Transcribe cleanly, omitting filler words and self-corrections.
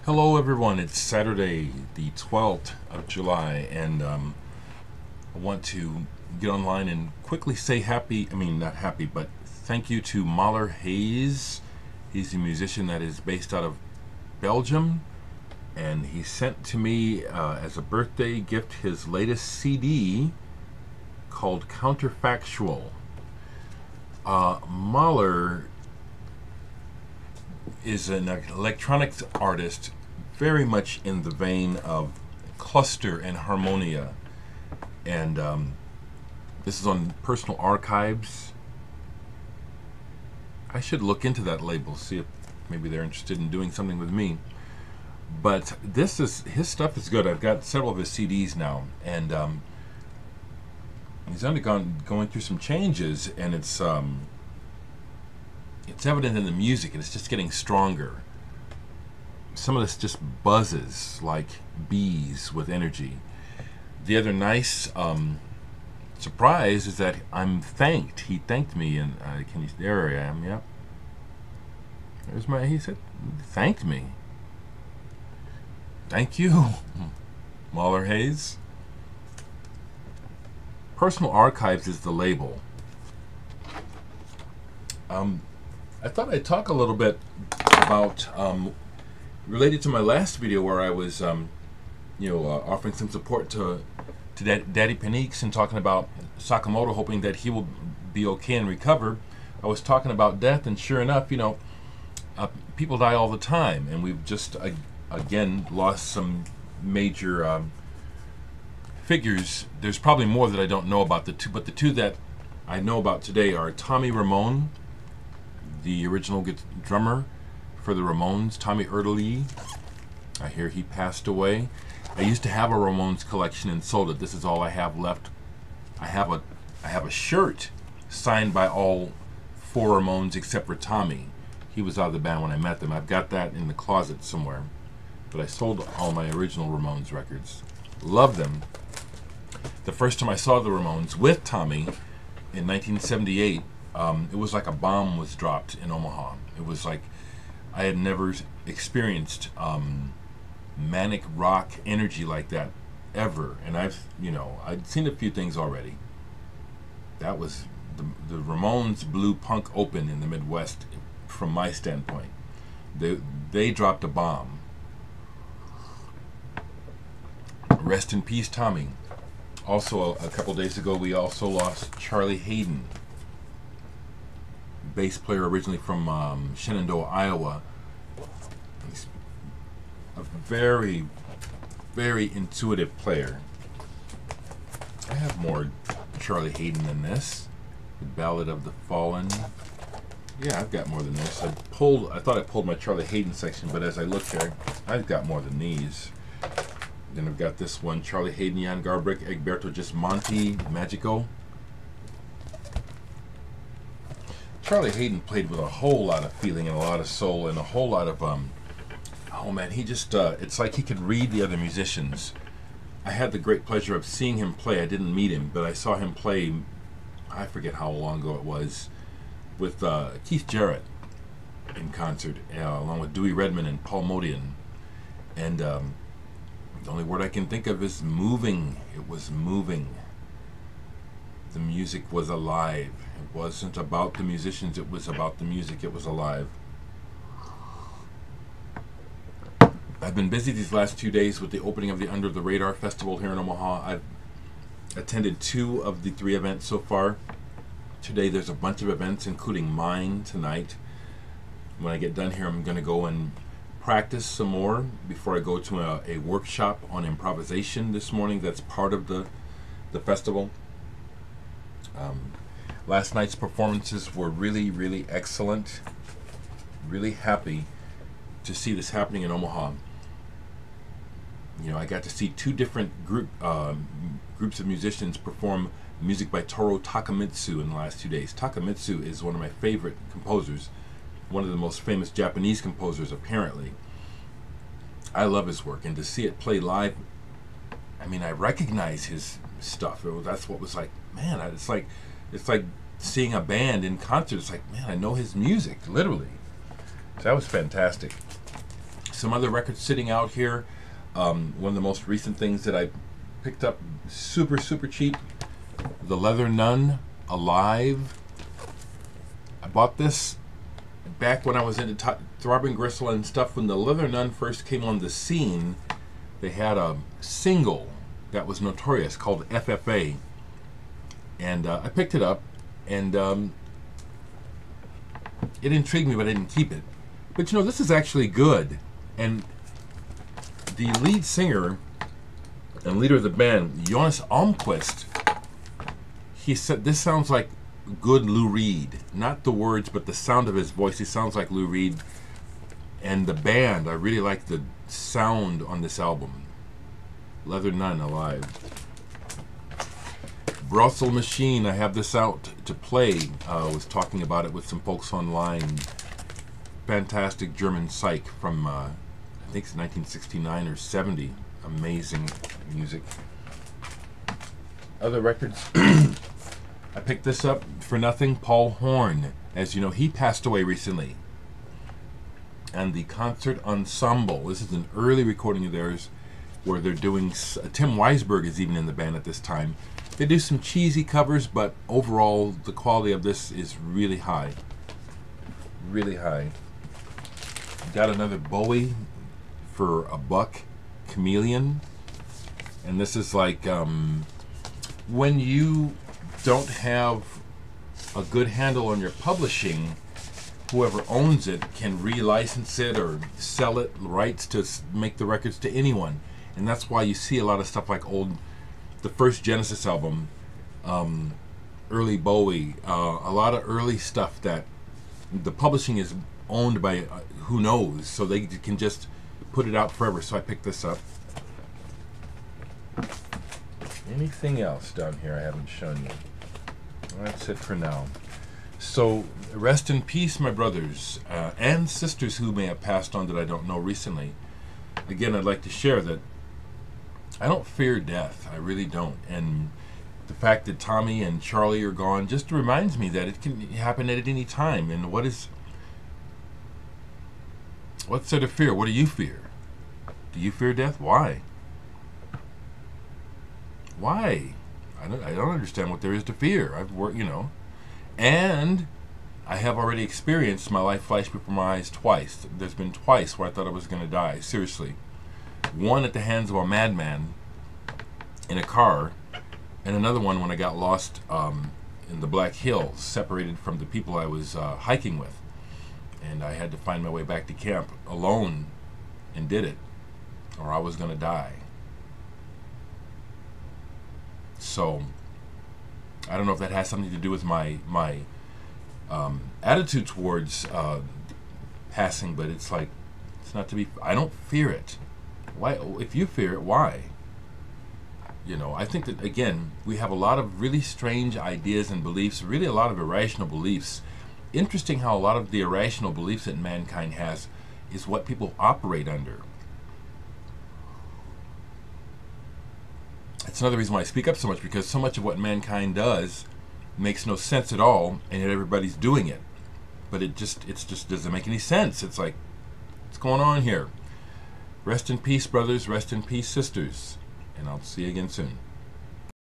Hello everyone, it's Saturday the 12th of July and I want to get online and quickly say not happy, but thank you to Mahler Hayes. He's a musician that is based out of Belgium, and he sent to me as a birthday gift his latest CD called Counterfactual. Mahler is an electronics artist very much in the vein of cluster and harmonia, and this is on Personal Archives. I should look into that label, see if maybe they're interested in doing something with me. But his stuff is good. I've got several of his CDs now, and he's going through some changes, and it's evident in the music, and it's just getting stronger. Some of this just buzzes like bees with energy. The other nice surprise is that I'm thanked. He thanked me, and there I am. Yep. He said, thanked me. Thank you, Mahler Hayes. Personal Archives is the label. I thought I'd talk a little bit about, related to my last video where I was, offering some support to Daddy Paniques and talking about Sakamoto, hoping that he will be okay and recover. I was talking about death, and sure enough, people die all the time, and we've just again lost some major figures. There's probably more that I don't know about the two, but the two that I know about today are Tommy Ramone, the original drummer for the Ramones. Tommy Erdelyi, I hear he passed away. I used to have a Ramones collection and sold it. This is all I have left. I have a shirt signed by all four Ramones except for Tommy. He was out of the band when I met them. I've got that in the closet somewhere. But I sold all my original Ramones records. Love them. The first time I saw the Ramones with Tommy in 1978, it was like a bomb was dropped in Omaha. It was like I had never experienced manic rock energy like that ever. And I'd seen a few things already. That was the Ramones blew punk open in the Midwest from my standpoint. They dropped a bomb. Rest in peace, Tommy. Also, a couple days ago, we also lost Charlie Haden, bass player originally from Shenandoah, Iowa. He's a very, very intuitive player. I have more Charlie Haden than this. The Ballad of the Fallen. Yeah, I've got more than this. I thought I pulled my Charlie Haden section, but as I look there, I've got more than these. Then I've got this one, Charlie Haden, Jan Garbrick, Egberto Gismonti, Magico. Charlie Haden played with a whole lot of feeling and a lot of soul and a whole lot of, oh man, he just, it's like he could read the other musicians. I had the great pleasure of seeing him play. I didn't meet him, but I saw him play, I forget how long ago it was, with Keith Jarrett in concert, along with Dewey Redman and Paul Motian. And the only word I can think of is moving. It was moving. The music was alive. It wasn't about the musicians, it was about the music. It was alive. I've been busy these last 2 days with the opening of the Under the Radar Festival here in Omaha. I've attended 2 of the 3 events so far. Today there's a bunch of events, including mine tonight. When I get done here, I'm going to go and practice some more before I go to a workshop on improvisation this morning. That's part of the festival. Last night's performances were really, really excellent. Really happy to see this happening in Omaha. I got to see 2 different groups of musicians perform music by Toru Takemitsu in the last 2 days. Takemitsu is one of my favorite composers, one of the most famous Japanese composers, apparently. I love his work, and to see it play live, I recognize his stuff. That's what was like, man, it's like seeing a band in concert. It's like, man, I know his music, literally. So that was fantastic. some other records sitting out here. One of the most recent things that I picked up super cheap, the Leather Nun, Alive. I bought this back when I was into Throbbing Gristle and stuff. When the Leather Nun first came on the scene, they had a single that was notorious called FFA, and I picked it up, and it intrigued me, but I didn't keep it. But you know, this is actually good, and the lead singer and leader of the band, Jonas Almquist, he said this sounds like good Lou Reed. Not the words, but the sound of his voice. He sounds like Lou Reed. And the band, I really like the sound on this album. Leather Nun, Alive. Brussels Machine, I have this out to play. I was talking about it with some folks online. Fantastic German psych from, I think it's 1969 or 70. Amazing music. Other records. I picked this up for nothing. Paul Horn. As you know, he passed away recently. And the Concert Ensemble. This is an early recording of theirs where they're doing... Tim Weisberg is even in the band at this time. They do some cheesy covers, but overall the quality of this is really high. Really high. Got another Bowie for $1. Chameleon. And this is like... when you don't have a good handle on your publishing, whoever owns it can relicense it or sell it rights to make the records to anyone. And that's why you see a lot of stuff like the first Genesis album, early Bowie, a lot of early stuff that the publishing is owned by who knows, so they can just put it out forever. So I picked this up. Anything else down here I haven't shown you? That's it for now. So rest in peace, my brothers and sisters who may have passed on that I don't know recently. Again, I'd like to share that I don't fear death. I really don't. And the fact that Tommy and Charlie are gone just reminds me that it can happen at any time. And what's there to fear? What do you fear? Do you fear death? Why? Why? I don't understand what there is to fear. I've worked, you know, and I have already experienced my life flash before my eyes twice. There's been twice where I thought I was going to die. Seriously, one at the hands of a madman in a car, and another one when I got lost in the Black Hills, separated from the people I was hiking with, and I had to find my way back to camp alone, and did it, or I was going to die. So I don't know if that has something to do with my attitude towards passing, but it's like, it's not to be. I don't fear it. Why? If you fear it, why? You know, I think that again we have a lot of really strange ideas and beliefs, really a lot of irrational beliefs. Interesting how a lot of the irrational beliefs that mankind has is what people operate under. It's another reason why I speak up so much, because so much of what mankind does makes no sense at all, and yet everybody's doing it. But it just doesn't make any sense. It's like, what's going on here? Rest in peace, brothers. Rest in peace, sisters. And I'll see you again soon.